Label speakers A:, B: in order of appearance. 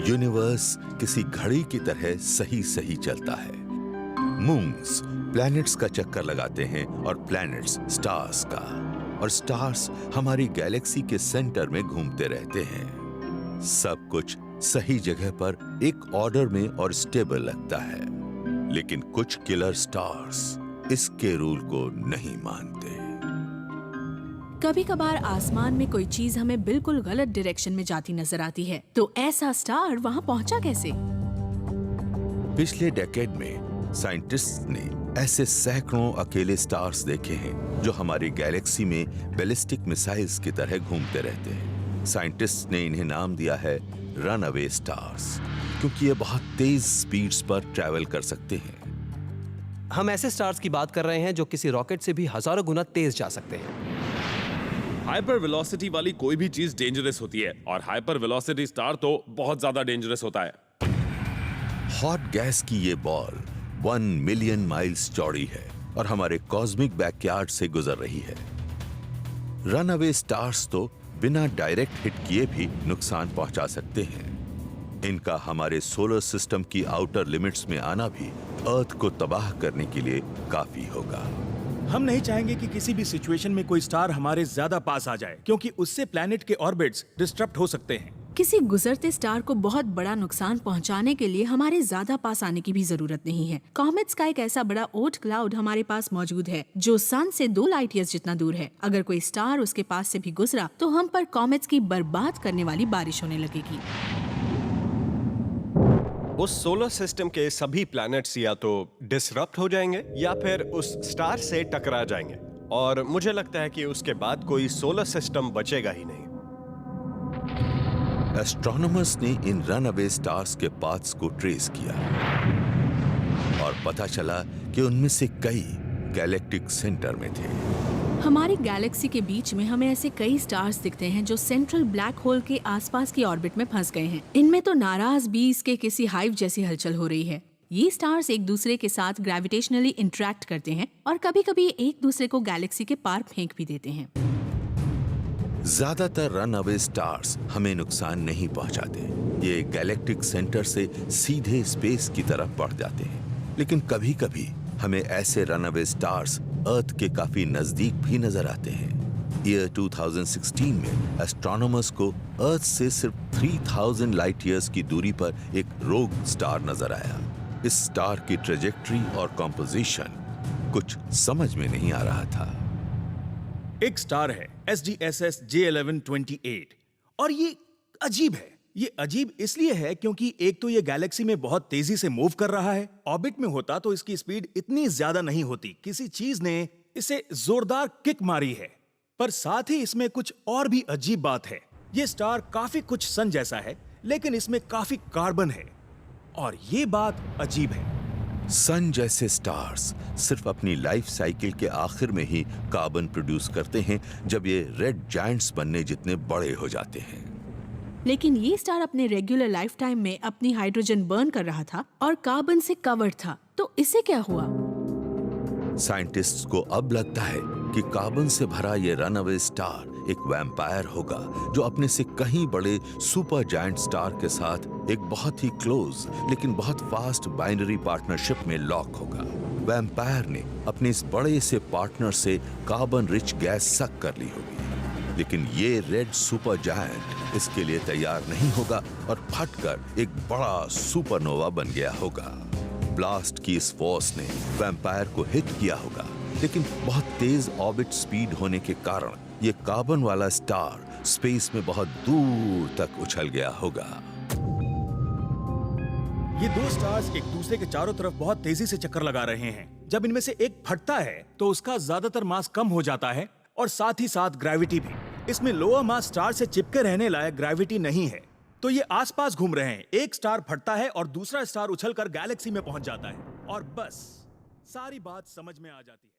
A: Universe किसी घड़ी की तरह सही सही चलता है। मून्स प्लैनेट्स का चक्कर लगाते हैं और प्लैनेट्स स्टार्स का, और स्टार्स हमारी गैलेक्सी के सेंटर में घूमते रहते हैं। सब कुछ सही जगह पर एक ऑर्डर में और स्टेबल लगता है, लेकिन कुछ किलर स्टार्स इसके रूल को नहीं मानते।
B: कभी कभार आसमान में कोई चीज हमें बिल्कुल गलत डायरेक्शन में जाती नजर आती है, तो ऐसा स्टार वहां पहुंचा कैसे?
A: पिछले डेकेड में साइंटिस्ट्स ने ऐसे सैकड़ों अकेले स्टार्स देखे हैं जो हमारी गैलेक्सी में बैलिस्टिक मिसाइल्स की तरह घूमते रहते हैं। साइंटिस्ट्स ने इन्हें नाम दिया है रनअवे स्टार्स, क्योंकि ये बहुत तेज स्पीड्स पर ट्रैवल कर सकते हैं।
C: हम ऐसे स्टार्स की बात कर रहे हैं जो किसी रॉकेट से भी हजारों गुना तेज जा सकते हैं।
D: हाइपर वेलोसिटी वाली कोई भी चीज डेंजरस होती है, और हाइपर वेलोसिटी स्टार तो बहुत ज्यादा डेंजरस होता है।
A: हॉट गैस की ये बॉल 1 मिलियन माइल्स चौड़ी है और हमारे कॉस्मिक बैकयार्ड से गुजर रही है। रनअवे स्टार्स तो बिना डायरेक्ट हिट किए भी नुकसान पहुंचा सकते हैं। इनका हमारे सोलर सिस्टम की आउटर लिमिट्स में आना भी अर्थ को तबाह करने के लिए काफी होगा।
E: हम नहीं चाहेंगे कि किसी भी सिचुएशन में कोई स्टार हमारे ज्यादा पास आ जाए, क्योंकि उससे प्लैनेट के ऑर्बिट्स डिस्टर्ब हो सकते हैं।
B: किसी गुजरते स्टार को बहुत बड़ा नुकसान पहुंचाने के लिए हमारे ज्यादा पास आने की भी जरूरत नहीं है। कॉमेट्स का एक ऐसा बड़ा ओट क्लाउड हमारे पास मौजूद है जो सन से 2 लाइट ईयर्स जितना दूर है। अगर कोई स्टार उसके पास से भी गुजरा तो हम पर कॉमेट्स की बर्बाद करने वाली बारिश होने लगेगी।
F: उस सोलर सिस्टम के सभी प्लैनेट्स या तो डिसरप्ट हो जाएंगे या फिर उस स्टार से टकरा जाएंगे, और मुझे लगता है कि उसके बाद कोई सोलर सिस्टम बचेगा ही नहीं।
A: एस्ट्रोनॉमर्स ने इन रनअवे स्टार्स के पाथ्स को ट्रेस किया और पता चला कि उनमें से कई गैलेक्टिक सेंटर में थे।
B: हमारी गैलेक्सी के बीच में हमें ऐसे कई स्टार्स दिखते हैं जो सेंट्रल ब्लैक होल के आसपास की ऑर्बिट में फंस गए हैं। इनमें तो नाराज बीज के किसी हाइव जैसी हलचल हो रही है। ये स्टार्स एक दूसरे के साथ ग्रेविटेशनली इंटरेक्ट करते हैं और कभी-कभी एक दूसरे को गैलेक्सी के पार फेंक भी देते हैं।
A: ज्यादातर रनअवे स्टार्स हमें नुकसान नहीं पहुंचाते। ये गैलेक्टिक सेंटर से सीधे स्पेस की तरफ बढ़ जाते हैं, लेकिन कभी-कभी हमें ऐसे रनअवे स्टार्स अर्थ के काफी नजदीक भी नजर आते हैं। ईयर 2016 में एस्ट्रोनॉमर्स को अर्थ से सिर्फ 3000 लाइट ईयर्स की दूरी पर एक रोग स्टार नजर आया। इस स्टार की ट्रेजेक्टरी और कॉम्पोजिशन कुछ समझ में नहीं आ रहा था।
E: एक स्टार है SDSS J1128, और ये अजीब है। ये अजीब इसलिए है क्योंकि एक तो ये गैलेक्सी में बहुत तेजी से मूव कर रहा है। ऑर्बिट में होता तो इसकी स्पीड इतनी ज्यादा नहीं होती। किसी चीज ने इसे जोरदार किक मारी है। पर साथ ही इसमें कुछ और भी अजीब बात है। ये स्टार काफी कुछ सन जैसा है, लेकिन इसमें काफी कार्बन है, और ये बात अजीब है।
A: सन जैसे स्टार्स सिर्फ अपनी लाइफ साइकिल के आखिर में ही कार्बन प्रोड्यूस करते हैं, जब ये रेड जायंट्स बनने जितने बड़े हो जाते हैं।
B: लेकिन ये स्टार अपने रेगुलर लाइफ टाइम में अपनी हाइड्रोजन बर्न कर रहा था और कार्बन से कवर्ड था, तो इसे क्या हुआ?
A: साइंटिस्ट्स को अब लगता है कि कार्बन से भरा ये रनअवे स्टार एक वैम्पायर होगा जो अपने से कहीं बड़े सुपर जायंट स्टार के साथ एक बहुत ही क्लोज लेकिन बहुत फास्ट बाइनरी पार्टनरशिप में लॉक होगा। वैम्पायर ने अपने इस बड़े से पार्टनर से कार्बन रिच गैस सक कर ली होगी, लेकिन ये रेड सुपर जायंट इसके लिए तैयार नहीं होगा और फटकर एक बड़ा सुपरनोवा बन गया होगा। ब्लास्ट की इस फोर्स ने वैम्पायर को हिट किया होगा, लेकिन बहुत तेज ऑर्बिट स्पीड होने के कारण ये कार्बन वाला स्टार स्पेस में बहुत दूर तक उछल गया होगा।
E: ये दो स्टार्स एक दूसरे के चारों तरफ बहुत तेजी से चक्कर लगा रहे हैं। जब इनमें से एक फटता है तो उसका ज्यादातर मास कम हो जाता है, और साथ ही साथ ग्रेविटी भी। इसमें लोअर मास स्टार से चिपके रहने लायक ग्रेविटी नहीं है, तो ये आसपास घूम रहे हैं। एक स्टार फटता है और दूसरा स्टार उछलकर गैलेक्सी में पहुंच जाता है, और बस सारी बात समझ में आ जाती है।